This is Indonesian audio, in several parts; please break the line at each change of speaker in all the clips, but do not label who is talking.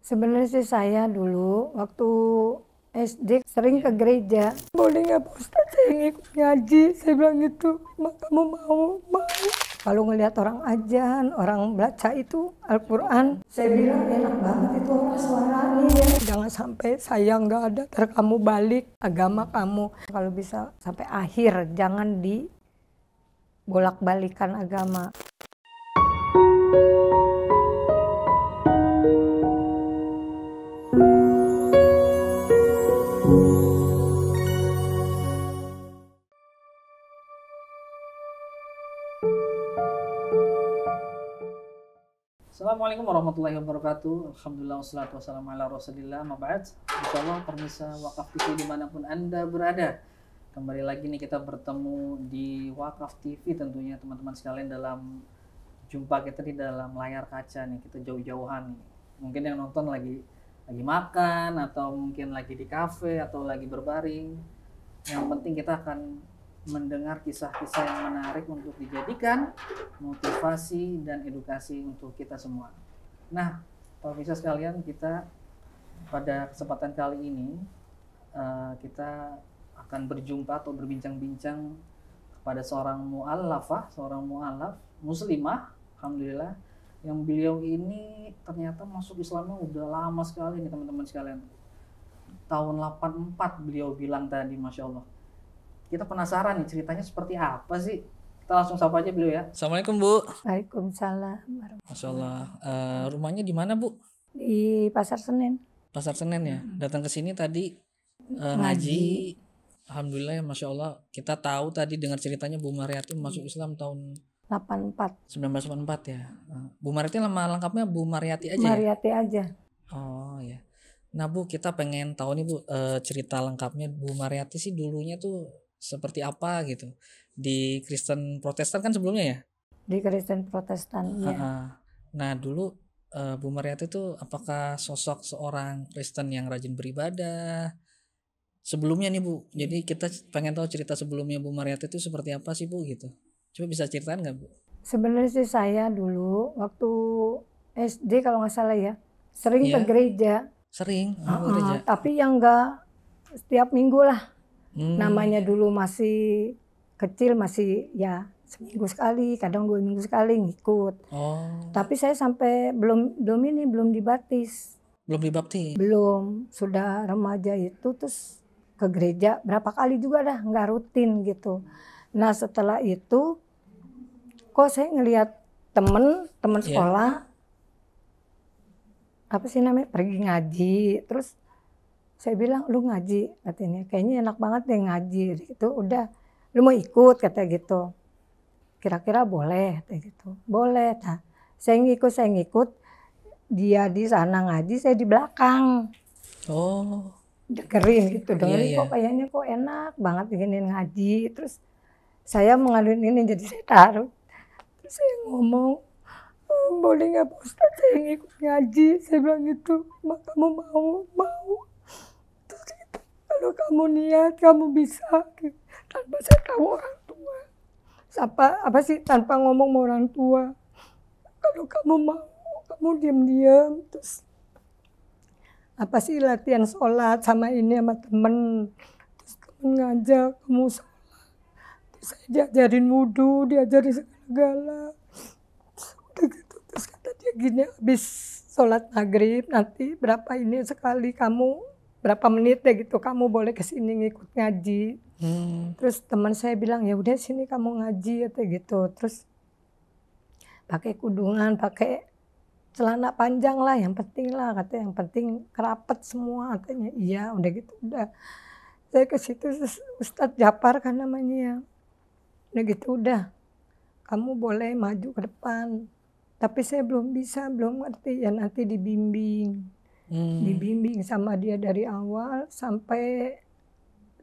Sebenarnya sih saya dulu waktu SD sering ke gereja. Boleh nggak Pak Ustadz saya ngikut ngaji? Saya bilang gitu. Mak kamu mau? Mau. Kalau ngelihat orang ajan, orang baca itu Al-Quran, saya bilang enak banget itu orang suaranya ya. Jangan sampai saya nggak ada, ntar kamu balik agama kamu. Kalau bisa sampai akhir, jangan dibolak-balikan agama.
Assalamualaikum warahmatullahi wabarakatuh. Alhamdulillah wassalatu wassalamu ala rasulillah. Maba'ad. Insyaallah pemirsa Wakaf TV dimanapun Anda berada. Kembali lagi nih kita bertemu di Wakaf TV tentunya teman-teman sekalian dalam jumpa kita di dalam layar kaca nih. Kita jauh-jauhan nih. Mungkin yang nonton lagi makan atau mungkin lagi di kafe atau lagi berbaring. Yang penting kita akan mendengar kisah-kisah yang menarik untuk dijadikan motivasi dan edukasi untuk kita semua. Nah, pemirsa sekalian, kita pada kesempatan kali ini kita akan berjumpa atau berbincang-bincang kepada seorang mu'allafah, seorang mu'allaf muslimah, alhamdulillah, yang beliau ini ternyata masuk Islamnya udah lama sekali nih teman-teman sekalian. Tahun 84 beliau bilang tadi, Masya Allah. Kita penasaran nih ceritanya seperti apa sih? Kita langsung sapa aja beliau ya. Assalamualaikum Bu.
Waalaikumsalam.
Masya Allah. Rumahnya di mana Bu?
Di Pasar Senen.
Pasar Senen ya. Datang ke sini tadi ngaji. Alhamdulillah ya, Masya Allah. Kita tahu tadi dengar ceritanya Bu Mariati masuk Islam tahun 1984 ya. Bu Mariati nama lengkapnya Bu Mariati aja
Mariati
ya?
aja.
Oh ya. Nah Bu, kita pengen tahu nih Bu, cerita lengkapnya Bu Mariati sih dulunya tuh seperti apa gitu di Kristen Protestan kan sebelumnya ya?
Di Kristen Protestan ya.
Nah dulu Bu Mariati tuh apakah sosok seorang Kristen yang rajin beribadah sebelumnya nih Bu? Jadi kita pengen tahu cerita sebelumnya Bu Mariati itu seperti apa sih Bu gitu? Coba bisa ceritain nggak Bu?
Sebenarnya sih saya dulu waktu SD kalau nggak salah ya sering ke gereja.
Sering ke gereja.
Tapi yang nggak setiap minggu lah. Namanya dulu masih kecil, masih ya seminggu sekali, kadang 2 minggu sekali ngikut. Tapi saya sampai belum dibaptis.
Belum dibaptis?
Belum, sudah remaja itu terus ke gereja berapa kali juga dah, nggak rutin gitu. Nah setelah itu kok saya ngelihat temen sekolah apa sih namanya pergi ngaji, terus saya bilang lu ngaji katanya, kayaknya enak banget deh ngaji gitu. Udah, lu mau ikut kata gitu, kira-kira boleh kata gitu. Boleh. Nah saya ngikut, dia di sana ngaji, saya di belakang dengerin gitu, kok kayaknya kok enak banget begini ngaji. Terus saya mengaduin ini, jadi saya taruh, terus saya ngomong, boleh nggak Pak Ustadz saya ngikut ngaji? Saya bilang gitu. Mak kamu mau? Terus gitu, kalau kamu niat kamu bisa gitu. Tanpa saya tahu orang tua, apa sih, tanpa ngomong sama orang tua. Kalau kamu mau, kamu diam-diam, terus apa sih latihan sholat sama ini sama temen, terus temen ngajak kamu sholat, terus saya diajarin wudhu, diajarin segala-gala. Udah gitu, terus kata dia gini, habis sholat maghrib nanti berapa ini sekali kamu, berapa menit deh gitu, kamu boleh kesini ngikut ngaji. Terus teman saya bilang ya udah sini kamu ngaji atau gitu. Terus pakai kudungan, pakai celana panjang lah, yang penting lah katanya, yang penting kerapet semua katanya. Iya udah gitu, udah saya ke situ, Ustadz Japar kan namanya. Udah gitu udah, kamu boleh maju ke depan. Tapi saya belum bisa, belum ngerti ya, nanti dibimbing. Dibimbing sama dia dari awal sampai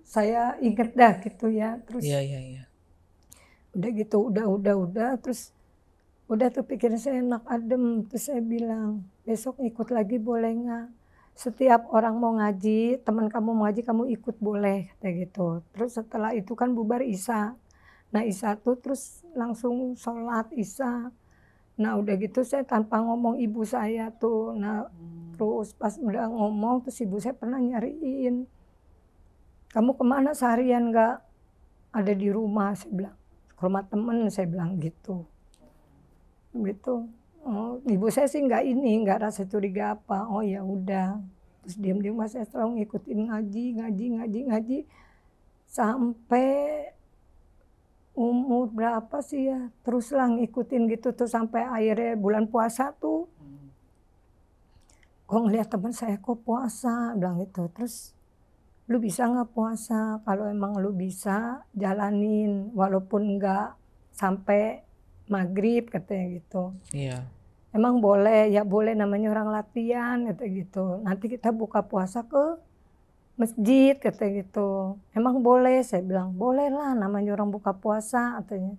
saya inget dah gitu ya. Terus udah gitu, udah terus udah tuh pikiran saya enak adem. Terus saya bilang, besok ikut lagi boleh nggak? Setiap orang mau ngaji, teman kamu mau ngaji, kamu ikut boleh kayak gitu. Terus setelah itu kan bubar Isya. Nah Isya tuh terus langsung sholat Isya. Nah udah gitu saya tanpa ngomong ibu saya tuh, nah terus. Pas udah ngomong terus ibu saya pernah nyariin, kamu kemana seharian nggak ada di rumah, saya bilang. Ke rumah temen, saya bilang gitu. Oh, ibu saya sih nggak rasa curiga apa. Oh ya udah. Terus diam-diam saya selalu ngikutin ngaji sampai umur berapa sih ya, teruslah ngikutin gitu tuh sampai akhirnya bulan puasa tuh. Kok ngeliat teman saya kok puasa, bilang gitu. Terus lu bisa nggak puasa? Kalau emang lu bisa jalanin walaupun nggak sampai maghrib, katanya gitu.
Iya.
Emang boleh? Ya boleh, namanya orang latihan, kata gitu. Nanti kita buka puasa ke masjid, kata gitu. Emang boleh? Saya bilang boleh lah, namanya orang buka puasa, katanya.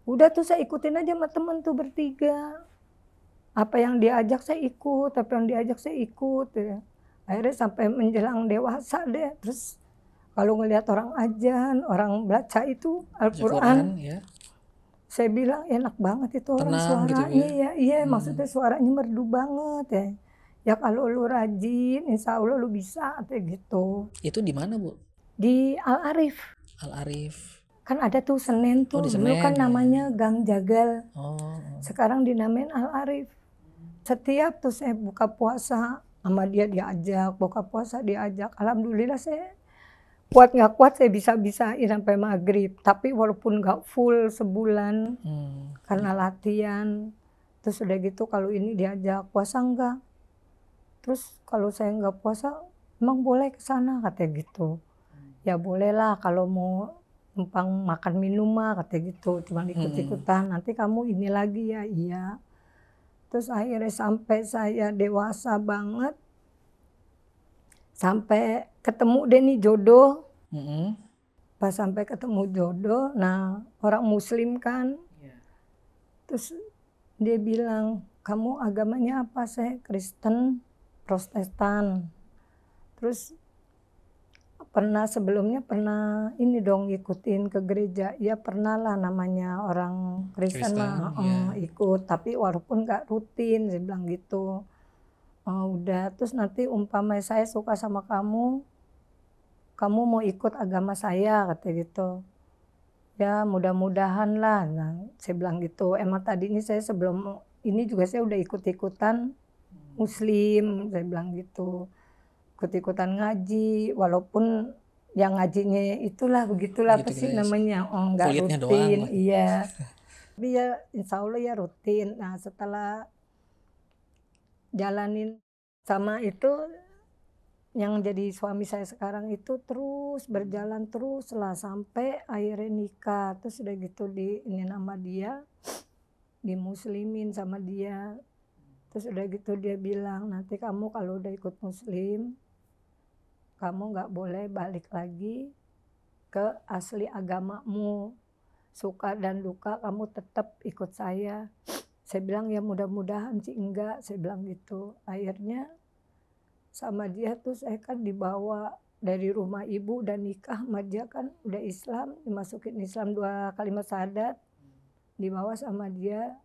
Udah tuh saya ikutin aja sama temen tuh bertiga. Apa yang diajak saya ikut, ya. Akhirnya sampai menjelang dewasa deh. Terus kalau ngelihat orang ajan, orang baca itu Al-Quran,
Ya.
saya bilang enak banget itu orang
Tenang gitu
suaranya
ya.
Iya, maksudnya suaranya merdu banget ya. Ya kalau lu rajin, insya Allah lu bisa, kayak gitu.
Itu di mana, Bu?
Di Al-Arif.
Al-Arif.
Kan ada tuh Senen tuh,
di
dulu
Senen,
kan
ya.
namanya Gang Jagal.
Oh.
Sekarang dinamain Al-Arif. Setiap tuh saya buka puasa sama dia diajak, buka puasa diajak. Alhamdulillah saya kuat nggak kuat saya bisa-bisain sampai maghrib. Tapi walaupun nggak full sebulan karena latihan. Terus udah gitu kalau ini diajak puasa enggak. Terus kalau saya nggak puasa emang boleh ke sana, katanya gitu. Ya bolehlah kalau mau numpang makan minum mah, katanya gitu. Cuma ikut-ikutan, nanti kamu ini lagi ya, iya. Terus akhirnya sampai saya dewasa banget, sampai ketemu deh nih jodoh. Pas sampai ketemu jodoh, nah orang muslim kan. Terus dia bilang, kamu agamanya apa? Saya Kristen, Protestan. Terus sebelumnya pernah ini dong ikutin ke gereja. Ya pernah lah, namanya orang Kristen mah ikut, tapi walaupun nggak rutin, saya bilang gitu. Oh, udah, terus nanti umpama saya suka sama kamu mau ikut agama saya, kata gitu. Ya mudah-mudahan lah, nah, saya bilang gitu. Emang tadinya saya sebelum ini juga saya udah ikut-ikutan muslim, saya bilang gitu. Ikut-ikutan ngaji, walaupun yang ngajinya itulah begitulah apa sih namanya, nggak rutin, iya. Tapi ya insya Allah ya rutin. Nah setelah jalanin sama itu, yang jadi suami saya sekarang itu terus berjalan terus lah sampai akhirnya nikah. Terus udah gitu ini nama dia, dimuslimin sama dia. Terus udah gitu dia bilang, nanti kamu kalau udah ikut muslim, kamu nggak boleh balik lagi ke asli agamamu. Suka dan duka kamu tetap ikut saya. Saya bilang ya mudah-mudahan sih enggak, saya bilang gitu. Akhirnya sama dia tuh saya kan dibawa dari rumah ibu dan nikah sama dia kan udah Islam, dimasukin Islam 2 kalimat syahadat. Dibawa sama dia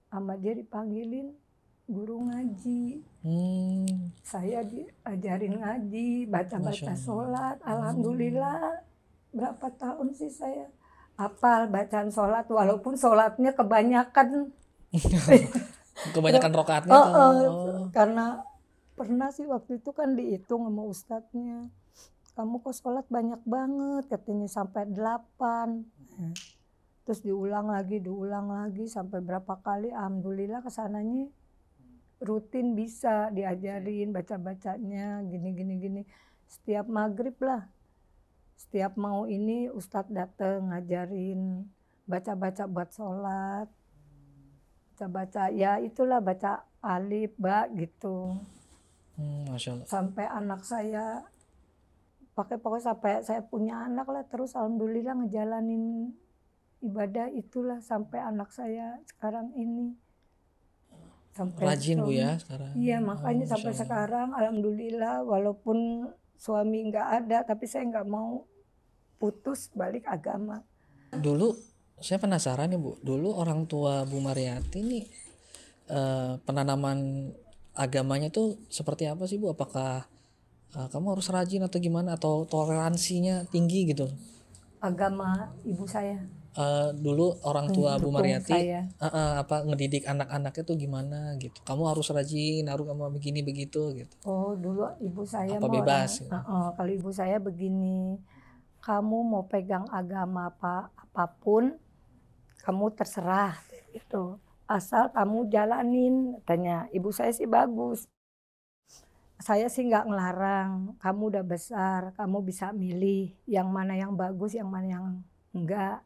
dipanggilin guru ngaji. Saya diajarin ngaji, baca-baca sholat. Alhamdulillah berapa tahun sih saya hafal bacaan sholat, walaupun sholatnya kebanyakan.
Kebanyakan rokaatnya tuh.
Karena pernah sih waktu itu kan dihitung sama ustadznya, kamu kok sholat banyak banget, katanya sampai 8. Terus diulang lagi sampai berapa kali. Alhamdulillah kesananya rutin bisa diajarin baca-bacanya gini. Setiap maghrib lah, setiap mau ini ustadz dateng ngajarin baca-baca buat sholat, baca-baca ya itulah, baca alif ba gitu.
Masya Allah.
Sampai anak saya pokoknya sampai saya punya anak lah, terus alhamdulillah ngejalanin ibadah itulah sampai anak saya sekarang ini. Sampai
rajin Bu ya sekarang.
Iya, makanya sampai sekarang alhamdulillah walaupun suami nggak ada, tapi saya nggak mau putus balik agama.
Dulu saya penasaran nih Bu, dulu orang tua Bu Mariati ini penanaman agamanya tuh seperti apa sih Bu? Apakah kamu harus rajin atau gimana, atau toleransinya tinggi gitu?
Agama ibu saya
Dulu orang tua Bu
mendukung
Mariati
saya.
apa ngedidik anak-anaknya tuh gimana gitu? Kamu harus rajin, harus kamu begini begitu gitu.
Oh, dulu ibu saya
Apa
mau
bebas gitu?
kalau ibu saya begini, kamu mau pegang agama apapun, kamu terserah gitu. Asal kamu jalanin, katanya. Ibu saya sih bagus. Saya sih nggak ngelarang, kamu udah besar, kamu bisa milih yang mana yang bagus, yang mana yang enggak.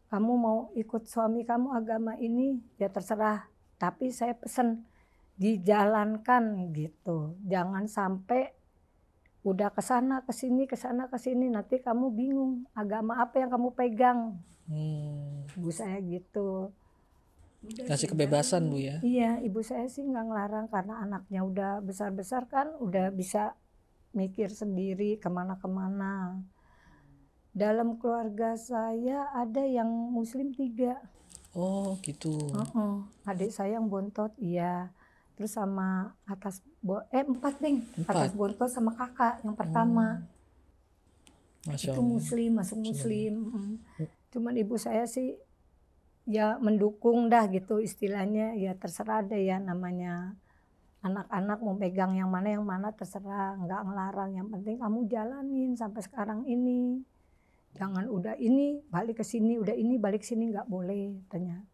Kamu mau ikut suami kamu agama ini, ya terserah. Tapi saya pesen, dijalankan gitu. Jangan sampai udah kesana kesini, nanti kamu bingung agama apa yang kamu pegang. Ibu saya gitu.
Kasih kebebasan Bu ya.
Iya, ibu saya sih nggak ngelarang karena anaknya udah besar-besar kan, udah bisa mikir sendiri kemana-kemana. Dalam keluarga saya ada yang muslim 3.
Oh gitu.
Adik saya yang bontot, iya. Terus sama 4 ding. Atas bontot sama kakak yang pertama.
Masya
Itu
Allah.
muslim, masuk muslim. Cuman ibu saya sih ya mendukung dah gitu istilahnya, ya terserah deh ya, namanya anak-anak mau pegang yang mana terserah, nggak ngelarang, yang penting kamu jalanin sampai sekarang ini. Jangan udah ini balik ke sini, udah ini balik sini, nggak boleh katanya.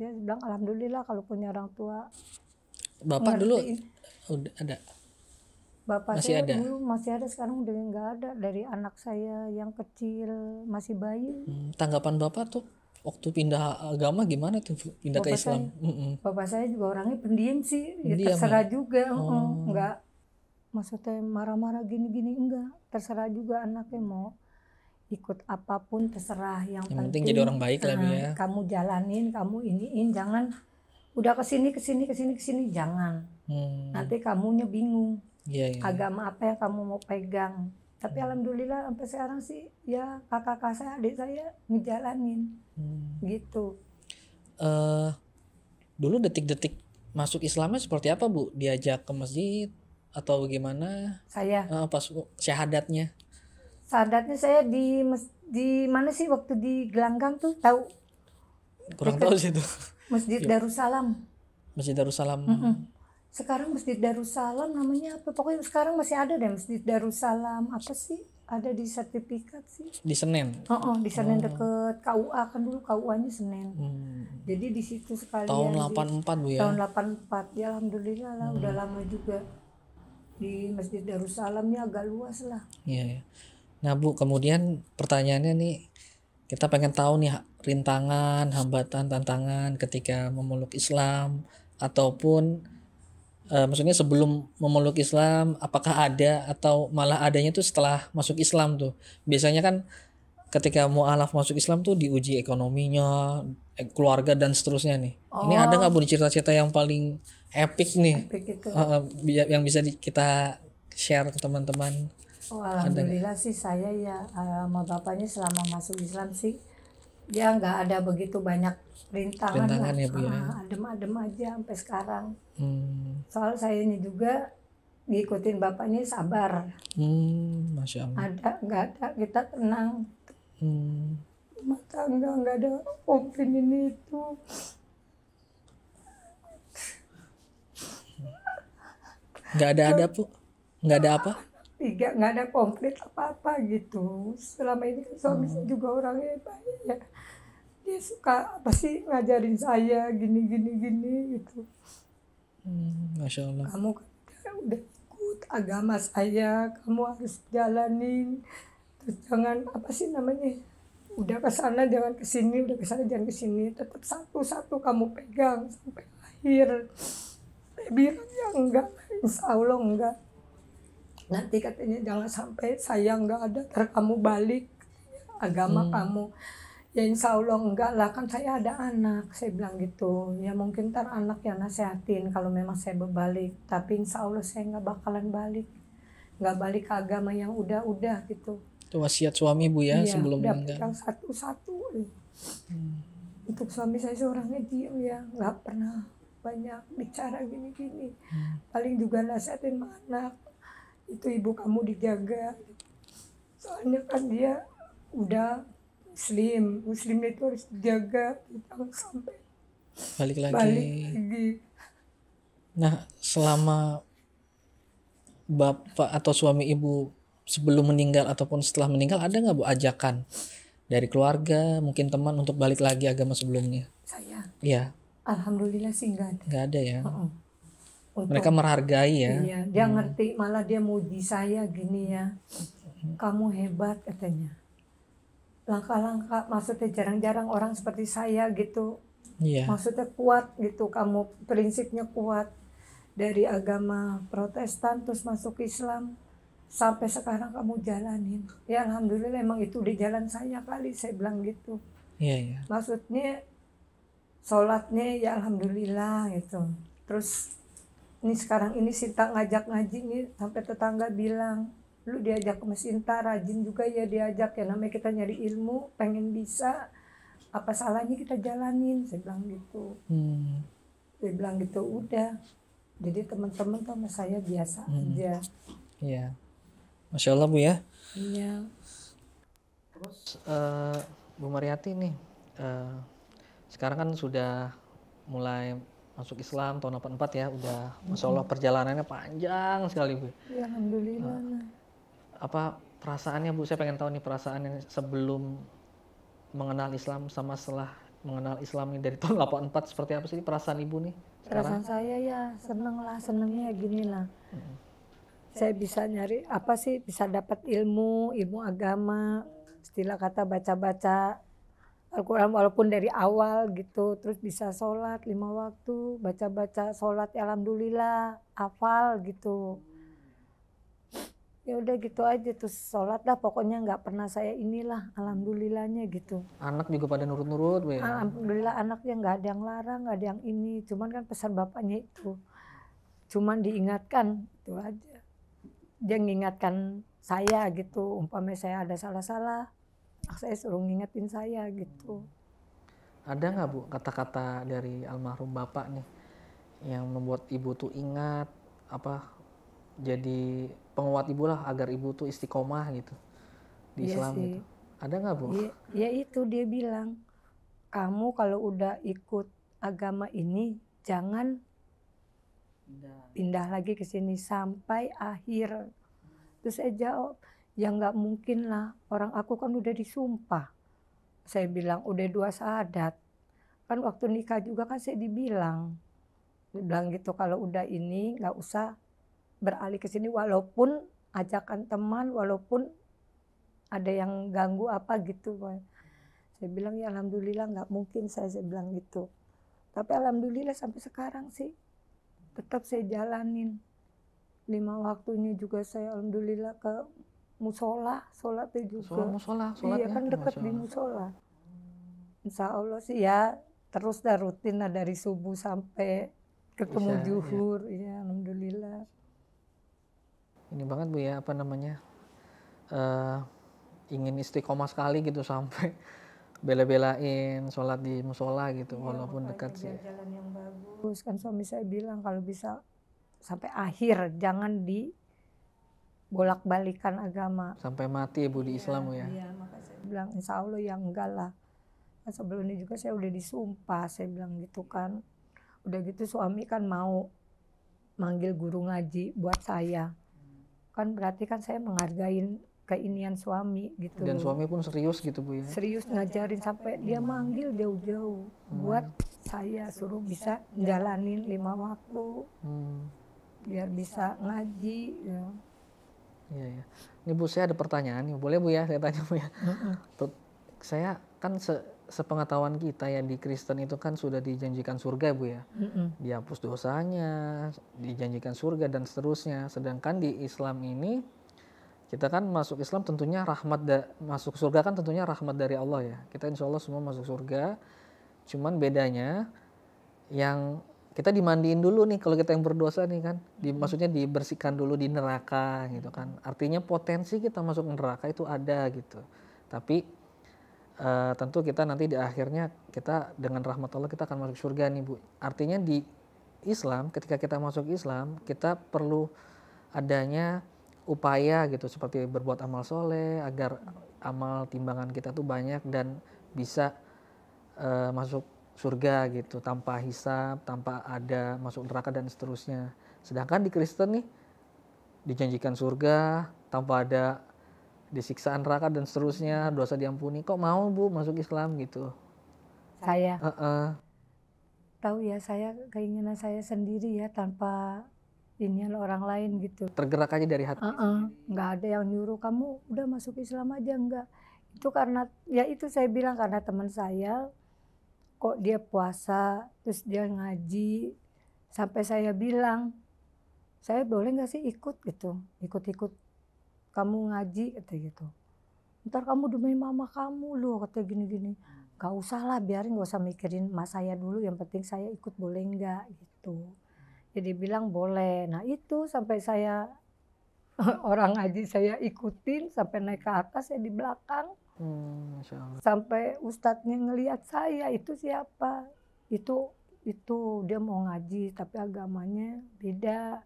Dia bilang alhamdulillah kalau punya orang tua.
Bapak dulu
ngerti.
udah ada.
Bapak
Masih
saya
ada?
dulu masih ada, sekarang udah nggak ada. Dari anak saya yang kecil masih bayi.
Tanggapan Bapak tuh waktu pindah agama gimana tuh Bu? Pindah ke
Bapak
Islam?
Bapak saya juga orangnya pendiam sih, ya
Pendiam
terserah
ya?
juga, nggak maksudnya marah-marah gini-gini, enggak, terserah juga anaknya mau ikut apapun terserah, yang
penting jadi orang baik lah Bu ya.
kamu jalanin, kamu iniin, jangan udah kesini jangan, nanti kamunya bingung
Iya.
agama apa yang kamu mau pegang. Tapi alhamdulillah sampai sekarang sih ya kakak saya, adik saya ngejalanin gitu.
Dulu detik-detik masuk Islamnya seperti apa Bu? Diajak ke masjid atau bagaimana?
Saya
Pas syahadatnya?
sadatnya saya di mana sih waktu di Gelanggang tuh, tahu
Kurang tahu sih itu.
Masjid Darussalam.
Masjid Darussalam.
Sekarang Masjid Darussalam namanya apa? Pokoknya sekarang masih ada deh Masjid Darussalam. Apa sih? Ada di sertifikat sih.
Di Senen.
Di Senen deket KUA, kan dulu KUA-nya Senen. Jadi di situ sekalian.
Tahun 84 Bu ya.
Tahun 84 ya, alhamdulillah lah, udah lama juga. Di Masjid Darussalamnya agak luas lah.
Iya. Nah Bu, kemudian pertanyaannya nih, kita pengen tahu nih rintangan, hambatan, tantangan ketika memeluk Islam, ataupun maksudnya sebelum memeluk Islam, apakah ada atau malah adanya tuh setelah masuk Islam tuh. Biasanya kan ketika mu'alaf masuk Islam tuh diuji ekonominya, keluarga dan seterusnya nih. Ini ada nggak Bu cerita-cerita yang paling epic nih?
Epic itu.
Yang bisa kita share ke teman-teman?
Alhamdulillah sih saya ya sama bapaknya selama masuk Islam sih dia nggak ada begitu banyak rintangan lah.
Ya Bu ya.
Adem-adem aja sampai sekarang. Soal sayanya juga ngikutin bapaknya sabar.
Masya Allah.
Ada nggak ada kita tenang. Rumah tangga nggak ada komplain ini itu.
Nggak ada Bu? Nggak ada apa?
Nggak ada konflik apa-apa gitu. Selama ini kan suami saya juga orangnya baik ya. Dia suka apa sih ngajarin saya gini gitu.
Masya Allah.
Kamu udah ikut agama saya, kamu harus jalanin. Terus jangan apa sih namanya, udah kesana jangan kesini, udah kesana jangan kesini. Tetap satu-satu kamu pegang sampai akhir. Saya bilang ya enggak, insya Allah enggak. Nanti katanya jangan sampai saya nggak ada, ntar kamu balik agama kamu. Ya insya Allah enggak lah, kan saya ada anak, saya bilang gitu. Ya mungkin ntar anak yang nasehatin kalau memang saya berbalik. Tapi insya Allah saya nggak bakalan balik. Nggak balik ke agama yang udah gitu.
Itu wasiat suami Bu ya,
Iya,
sebelum
udah
meninggal.
pegang satu-satu. Untuk suami saya seorangnya diam ya, nggak pernah banyak bicara gini-gini. Paling juga nasihatin sama anak, itu ibu kamu dijaga. Soalnya kan dia udah muslim itu harus dijaga, jangan sampai
Balik lagi.
balik lagi.
Nah, selama bapak atau suami ibu sebelum meninggal ataupun setelah meninggal, ada nggak Bu ajakan dari keluarga, mungkin teman untuk balik lagi agama sebelumnya?
Saya
Iya,
alhamdulillah sih nggak ada.
nggak ada ya.
Heeh. Untuk-
Mereka menghargai ya.
Iya, dia ngerti, malah dia muji saya gini ya. Kamu hebat katanya. Langkah-langkah, maksudnya jarang-jarang orang seperti saya gitu.
Iya.
Maksudnya kuat gitu, kamu prinsipnya kuat. Dari agama Protestan terus masuk Islam. Sampai sekarang kamu jalanin. Ya alhamdulillah emang itu di jalan saya kali, saya bilang gitu.
Iya, iya.
Maksudnya sholatnya ya alhamdulillah gitu. Terus ini sekarang ini Sinta ngajak ngaji nih, sampai tetangga bilang, lu diajak ke Sinta rajin juga ya, diajak ya, namanya kita nyari ilmu, pengen bisa, apa salahnya kita jalanin, saya bilang gitu. Saya bilang gitu, udah. Jadi teman-teman tuh sama saya biasa aja.
Iya. Masya Allah Bu ya.
Iya.
Terus Bu Mariati nih, sekarang kan sudah mulai masuk Islam tahun 84 ya, udah Masya Allah perjalanannya panjang sekali Bu.
Ya alhamdulillah.
Apa perasaannya Bu? Saya pengen tahu nih perasaannya sebelum mengenal Islam sama setelah mengenal Islam ini dari tahun 84, seperti apa sih perasaan Ibu nih sekarang?
Perasaan saya ya senengnya gini lah. Saya bisa nyari apa sih, bisa dapat ilmu agama, istilah kata baca-baca Al-Quran walaupun dari awal gitu, terus bisa sholat 5 waktu, baca-baca sholat ya alhamdulillah, hafal gitu. Ya udah gitu aja, terus sholat lah pokoknya, nggak pernah saya inilah, alhamdulillahnya gitu.
Anak juga pada nurut-nurut Bu ya?
Alhamdulillah anaknya nggak ada yang larang, nggak ada yang ini, cuman kan pesan bapaknya itu, cuman diingatkan itu aja. Dia ngingatkan saya gitu, umpamanya saya ada salah-salah, saya suruh ngingetin saya gitu.
Ada nggak Bu kata-kata dari almarhum Bapak nih yang membuat Ibu tuh ingat, apa, jadi penguat Ibu lah agar Ibu tuh istiqomah gitu di
Iya
Islam
sih.
gitu? Ada nggak Bu?
Ya itu dia bilang, kamu kalau udah ikut agama ini jangan pindah lagi ke sini sampai akhir. Terus saya jawab, ya nggak mungkin lah, orang aku kan udah disumpah. Saya bilang udah 2 syahadat. Kan waktu nikah juga kan saya dibilang gitu, kalau udah ini nggak usah beralih ke sini, walaupun ajakan teman, walaupun ada yang ganggu apa gitu. Saya bilang ya alhamdulillah nggak mungkin, saya bilang gitu. Tapi alhamdulillah sampai sekarang sih tetap saya jalanin. 5 waktunya juga saya alhamdulillah ke musola, sholatnya juga.
Sholatnya
Iya kan dekat di musola. Insya Allah sih ya terus dah rutin lah dari subuh sampai ketemu zuhur. Ya alhamdulillah.
Ini banget Bu ya, apa namanya, ingin istiqomah sekali gitu sampai bela-belain sholat di musola gitu, walaupun dekat sih.
Jalan yang bagus kan, suami saya bilang kalau bisa sampai akhir, jangan di bolak-balikan agama.
Sampai mati Ibu di Islam Bu ya.
Iya, maka saya bilang insya Allah ya enggak lah. Kan sebelumnya juga saya udah disumpah, saya bilang gitu kan. Udah gitu suami kan mau manggil guru ngaji buat saya. Kan berarti kan saya menghargain keinian suami gitu.
Dan suami pun serius gitu Bu ya.
Serius ngajarin sampai dia manggil jauh-jauh buat saya suruh bisa jalanin 5 waktu. Biar bisa ngaji ya.
Iya ya. Ini Bu, saya ada pertanyaan nih, boleh Bu ya saya tanya Bu ya? Saya kan sepengetahuan kita ya, di Kristen itu kan sudah dijanjikan surga Bu ya. Dihapus dosanya, dijanjikan surga dan seterusnya. Sedangkan di Islam ini kita kan masuk Islam tentunya masuk surga kan tentunya rahmat dari Allah ya. Kita insya Allah semua masuk surga. Cuman bedanya yang kita dimandiin dulu nih kalau kita yang berdosa nih kan. Maksudnya dibersihkan dulu di neraka gitu kan. Artinya potensi kita masuk neraka itu ada gitu. Tapi tentu kita nanti di akhirnya kita dengan rahmat Allah kita akan masuk surga nih Bu. Artinya di Islam, ketika kita masuk Islam, kita perlu adanya upaya gitu, seperti berbuat amal soleh agar amal timbangan kita tuh banyak dan bisa masuk surga gitu, tanpa hisab, tanpa ada masuk neraka dan seterusnya. Sedangkan di Kristen nih dijanjikan surga tanpa ada disiksa neraka dan seterusnya, dosa diampuni. Kok mau Bu masuk Islam gitu?
Saya
Heeh.
tahu ya, saya keinginan saya sendiri ya, tanpa inian orang lain gitu.
Tergerak aja dari hati.
Nggak ada yang nyuruh kamu udah masuk Islam aja, enggak. Itu karena ya itu saya bilang, karena teman saya kok dia puasa terus dia ngaji, sampai saya bilang, saya boleh nggak sih ikut gitu, ikut kamu ngaji kata gitu. Ntar kamu demi mama kamu loh, kata gini-gini. Gak usah lah, biarin, gak usah mikirin mas saya dulu, yang penting saya ikut boleh nggak gitu. Jadi bilang boleh. Nah itu sampai saya orang ngaji saya ikutin sampai naik ke atas, saya di belakang.
Masya Allah.
Sampai ustadznya ngelihat saya, itu siapa? Itu dia mau ngaji tapi agamanya beda.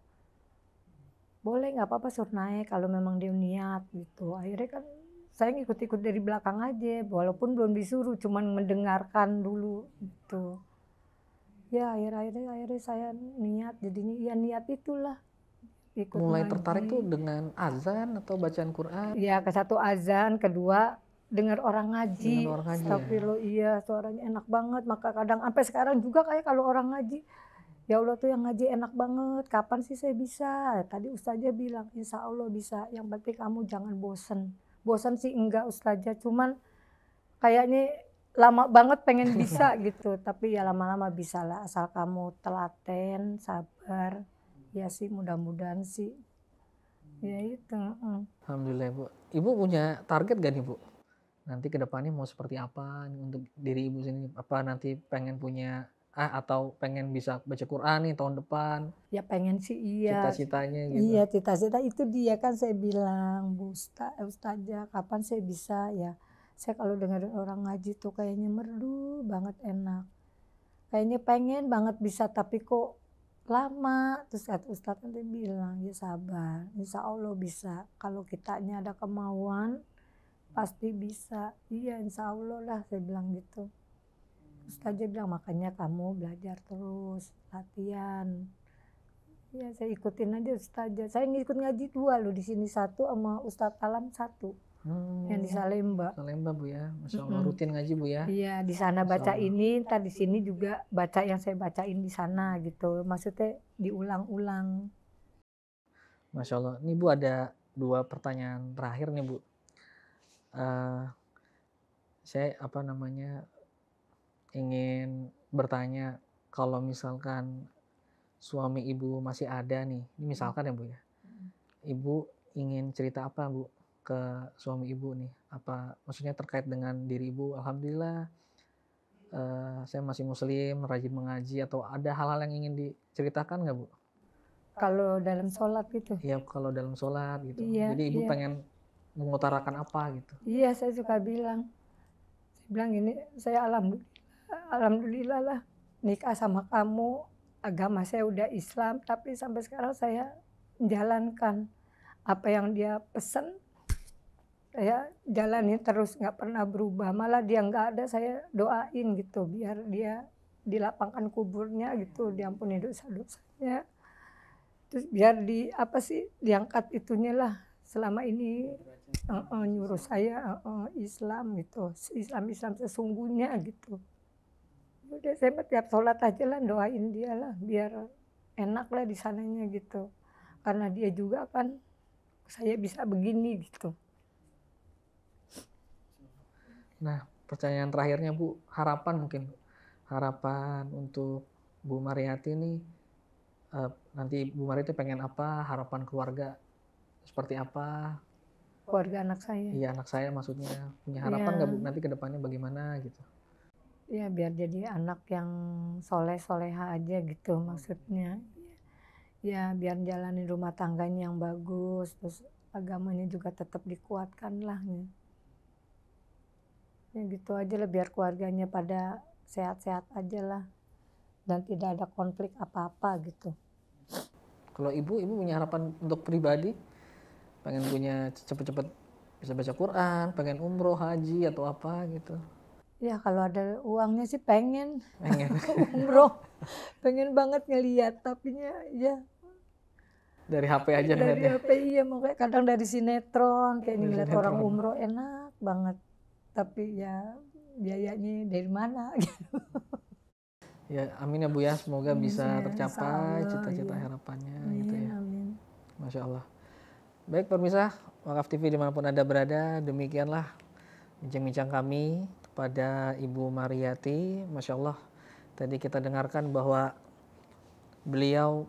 Boleh nggak apa-apa, suruh naik kalau memang dia niat gitu. Akhirnya kan saya ngikut-ikut dari belakang aja, walaupun belum disuruh, cuman mendengarkan dulu gitu. Ya akhirnya saya niat, jadinya ya niat itulah ikut
Mulai
ngaji.
tertarik tuh dengan azan atau bacaan Quran?
Ya, ke satu azan, kedua dengar orang ngaji.
Dengar orang ngaji, ya?
Astagfirullah, iya suaranya enak banget. Maka kadang sampai sekarang juga kayak kalau orang ngaji, ya Allah tuh yang ngaji enak banget. Kapan sih saya bisa? Tadi ustaznya bilang, insya Allah bisa. Yang penting kamu jangan bosen. Bosen sih enggak ustaznya, cuman kayaknya lama banget pengen bisa gitu. Tapi ya lama-lama bisa lah, asal kamu telaten, sabar. Ya sih, mudah-mudahan sih. Ya itu.
Alhamdulillah Bu. Ibu punya target gak nih Bu? Nanti kedepannya mau seperti apa nih untuk diri Ibu sendiri? Apa nanti pengen punya atau pengen bisa baca Quran nih tahun depan?
Ya pengen sih iya.
Cita-citanya gitu.
Iya, cita-cita itu dia kan, saya bilang, Bu Ustazah, kapan saya bisa ya? Saya kalau dengar orang ngaji tuh kayaknya merdu banget, enak. Kayaknya pengen banget bisa, tapi kok lama. Terus kata Ustadz nanti bilang, ya sabar, insya Allah bisa. Kalau kitanya ada kemauan, pasti bisa. Iya, insya Allah lah, saya bilang gitu. Ustazah bilang, makanya kamu belajar terus, latihan. Ya saya ikutin aja Ustazah. Saya ngikut ngaji 2 loh di sini, 1 sama Ustadz Alam 1. Yang di Salemba.
Salemba Bu ya, Masya Allah. Rutin ngaji Bu ya?
Iya, di sana baca ini, ntar di sini juga baca yang saya bacain di sana gitu. Maksudnya diulang-ulang.
Masya Allah. Ini Bu ada 2 pertanyaan terakhir nih Bu. Saya ingin bertanya, kalau misalkan suami Ibu masih ada nih, ini misalkan ya Bu ya, Ibu ingin cerita apa Bu ke suami Ibu nih? Apa maksudnya terkait dengan diri Ibu? Alhamdulillah saya masih muslim, rajin mengaji, atau ada hal-hal yang ingin diceritakan nggak Bu?
Kalau dalam sholat gitu.
Iya, kalau dalam sholat gitu.
Iya,
Jadi Ibu
iya.
pengen mengutarakan apa gitu?
Iya, saya suka bilang. Saya bilang gini, saya alhamdulillah lah nikah sama kamu. Agama saya udah Islam, tapi sampai sekarang saya menjalankan apa yang dia pesan. Saya jalanin terus, nggak pernah berubah. Malah dia nggak ada, saya doain gitu, biar dia dilapangkan kuburnya gitu, diampuni dosa-dosanya. Terus biar diangkat itunya lah, selama ini nyuruh saya Islam gitu, Islam sesungguhnya gitu. Udah saya tiap sholat aja lah doain dia lah, biar enak lah di sananya gitu. Karena dia juga kan saya bisa begini gitu.
Nah, pertanyaan terakhirnya Bu, harapan mungkin Bu. Harapan untuk Bu Mariati nih, nanti Bu Mariati pengen apa, harapan keluarga seperti apa?
Keluarga anak saya.
Iya, anak saya maksudnya. Punya harapan nggak Bu nanti ke depannya bagaimana gitu?
Ya biar jadi anak yang soleh-soleha aja gitu maksudnya. Ya biar jalanin rumah tangganya yang bagus, terus agamanya juga tetap dikuatkan lah. Ya gitu aja lah, biar keluarganya pada sehat-sehat aja lah. dan tidak ada konflik apa-apa gitu.
Kalau ibu punya harapan untuk pribadi, pengen punya cepet-cepet bisa baca Quran, pengen umroh, haji atau apa gitu?
Ya kalau ada uangnya sih pengen
Pengen.
umroh, pengen banget ngeliat, tapi ya
Dari HP aja
dari
ngeliatnya.
HP iya, makanya kadang dari sinetron kayak
Dari
ngeliat
sinetron.
orang umroh enak banget, tapi ya biayanya dari mana gitu.
Ya amin ya Bu ya, semoga bisa
Ya,
tercapai
insyaallah,
cita-cita
iya.
harapannya gitu
Amin,
ya.
amin.
Masya Allah. Baik pemirsa Wakaf TV dimanapun Anda berada, demikianlah bincang-bincang kami kepada Ibu Mariyati. Masya Allah, tadi kita dengarkan bahwa beliau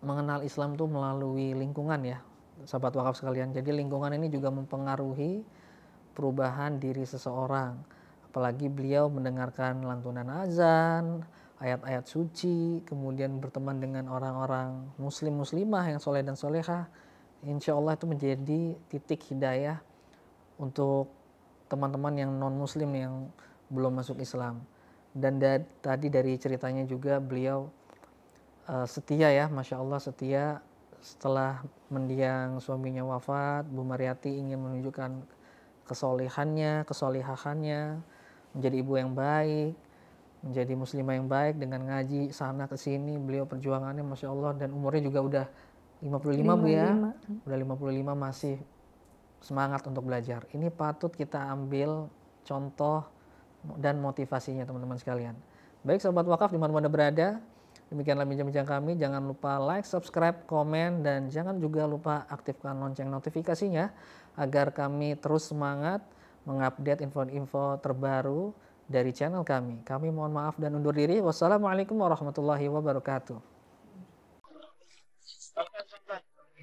mengenal Islam tuh melalui lingkungan ya, sahabat wakaf sekalian. Jadi lingkungan ini juga mempengaruhi perubahan diri seseorang. Apalagi beliau mendengarkan lantunan azan, ayat-ayat suci, kemudian berteman dengan orang-orang muslimah yang soleh dan solehah. Insya Allah itu menjadi titik hidayah untuk teman-teman yang non muslim yang belum masuk Islam. Dan tadi dari ceritanya juga beliau setia ya, Masya Allah setia. Setelah mendiang suaminya wafat, Bu Mariyati ingin menunjukkan kesolehannya, kesolehahannya, menjadi ibu yang baik, menjadi muslimah yang baik dengan ngaji sana ke sini. Beliau perjuangannya Masya Allah, dan umurnya juga udah 55 Bu ya, udah 55 masih semangat untuk belajar. Ini patut kita ambil contoh dan motivasinya teman-teman sekalian. Baik sahabat wakaf dimanapun Anda berada, demikianlah bincang-bincang kami. Jangan lupa like, subscribe, komen, dan jangan juga lupa aktifkan lonceng notifikasinya agar kami terus semangat mengupdate info-info terbaru dari channel kami. Kami mohon maaf dan undur diri. Wassalamualaikum warahmatullahi wabarakatuh.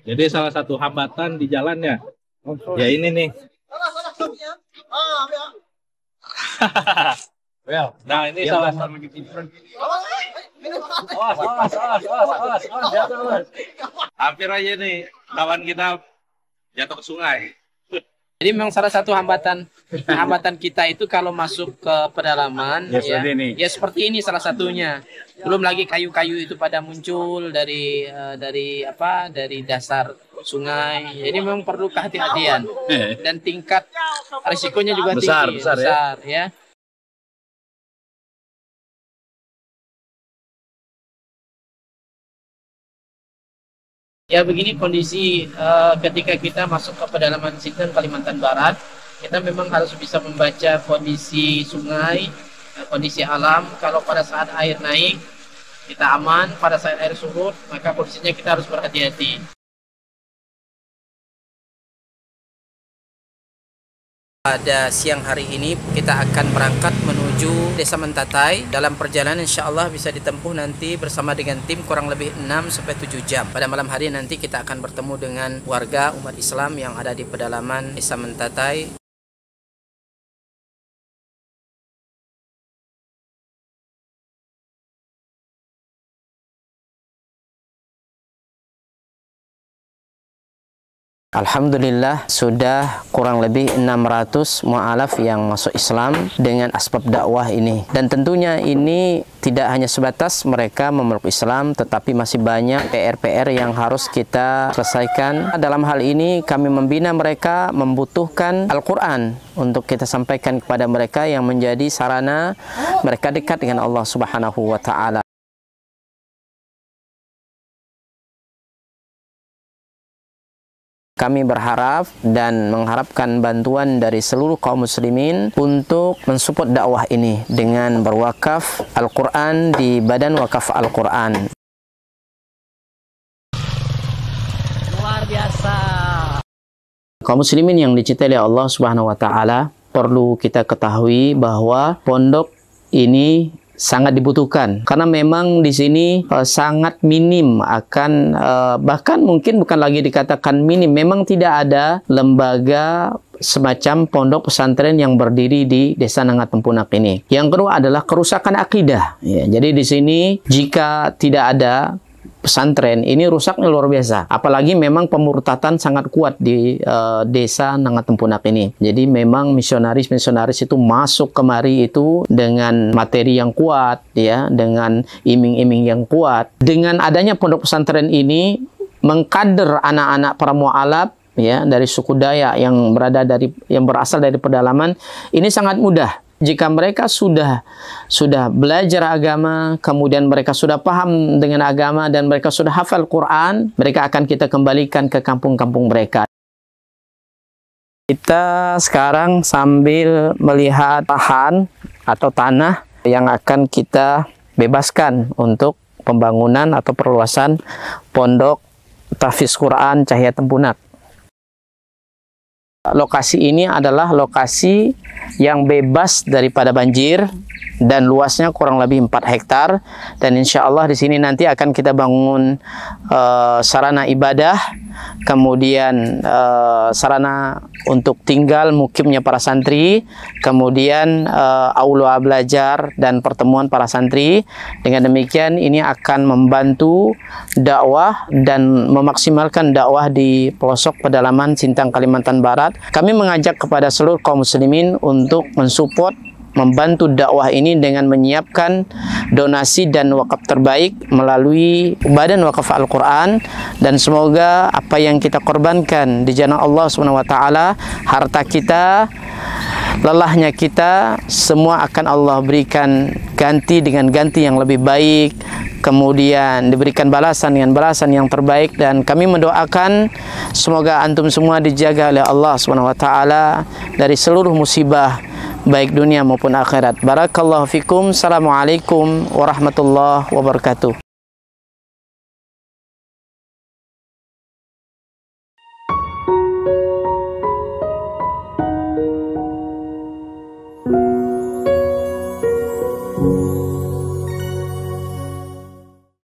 Jadi salah satu hambatan di jalannya, ya ini nih. Nah ini salah satu. Hampir aja nih kawan kita jatuh ke sungai.
Jadi memang salah satu hambatan kita itu kalau masuk ke pedalaman ya seperti ini salah satunya. Belum lagi kayu-kayu itu pada muncul dari dasar sungai. Jadi memang perlu kehati-hatian dan tingkat risikonya juga tinggi, besar ya. Ya begini kondisi ketika kita masuk ke pedalaman Sintang, Kalimantan Barat, kita memang harus bisa membaca kondisi sungai, kondisi alam. Kalau pada saat air naik, kita aman. Pada saat air surut, maka kondisinya kita harus berhati-hati. Pada siang hari ini kita akan berangkat menuju Desa Mentatai. Dalam perjalanan insya Allah bisa ditempuh nanti bersama dengan tim kurang lebih 6-7 jam. Pada malam hari nanti kita akan bertemu dengan warga umat Islam yang ada di pedalaman Desa Mentatai. Alhamdulillah sudah kurang lebih 600 mu'alaf yang masuk Islam dengan asbab dakwah ini. Dan tentunya ini tidak hanya sebatas mereka memeluk Islam, tetapi masih banyak PR-PR yang harus kita selesaikan. Dalam hal ini kami membina mereka membutuhkan Al-Quran untuk kita sampaikan kepada mereka yang menjadi sarana mereka dekat dengan Allah Subhanahu wa Ta'ala. Kami berharap dan mengharapkan bantuan dari seluruh kaum muslimin untuk mensupport dakwah ini dengan berwakaf Al-Quran di Badan Wakaf Al-Quran. Luar biasa. Kaum muslimin yang dicintai oleh Allah Subhanahu wa Ta'ala, perlu kita ketahui bahwa pondok ini sangat dibutuhkan karena memang di sini sangat minim akan bahkan mungkin bukan lagi dikatakan minim, memang tidak ada lembaga semacam pondok pesantren yang berdiri di Desa Nangat Tempunak ini. Yang kedua adalah kerusakan akidah. Ya, jadi di sini jika tidak ada pesantren ini rusaknya luar biasa. Apalagi memang pemurtatan sangat kuat di desa Nangatempunak ini. Jadi memang misionaris-misionaris itu masuk kemari itu dengan materi yang kuat, ya, dengan iming-iming yang kuat. Dengan adanya pondok pesantren ini mengkader anak-anak para mualaf, ya, dari suku Dayak yang berasal dari pedalaman, ini sangat mudah. Jika mereka sudah belajar agama, kemudian mereka sudah paham dengan agama dan mereka sudah hafal Quran, mereka akan kita kembalikan ke kampung-kampung mereka. Kita sekarang sambil melihat lahan atau tanah yang akan kita bebaskan untuk pembangunan atau perluasan pondok tahfiz Quran Cahaya Tempunak. Lokasi ini adalah lokasi yang bebas daripada banjir dan luasnya kurang lebih 4 hektar, dan insya Allah di sini nanti akan kita bangun sarana ibadah, kemudian sarana untuk tinggal mukimnya para santri, kemudian aula belajar dan pertemuan para santri. Dengan demikian ini akan membantu dakwah dan memaksimalkan dakwah di pelosok pedalaman Sintang, Kalimantan Barat. Kami mengajak kepada seluruh kaum muslimin untuk mensupport, membantu dakwah ini dengan menyiapkan donasi dan wakaf terbaik melalui Badan Wakaf Al-Quran, dan semoga apa yang kita korbankan di jalan Allah SWT, harta kita, lelahnya kita, semua akan Allah berikan ganti dengan ganti yang lebih baik, kemudian diberikan balasan dengan balasan yang terbaik. Dan kami mendoakan semoga antum semua dijaga oleh Allah SWT dari seluruh musibah baik dunia maupun akhirat. Barakallahu fikum. Assalamualaikum warahmatullahi wabarakatuh.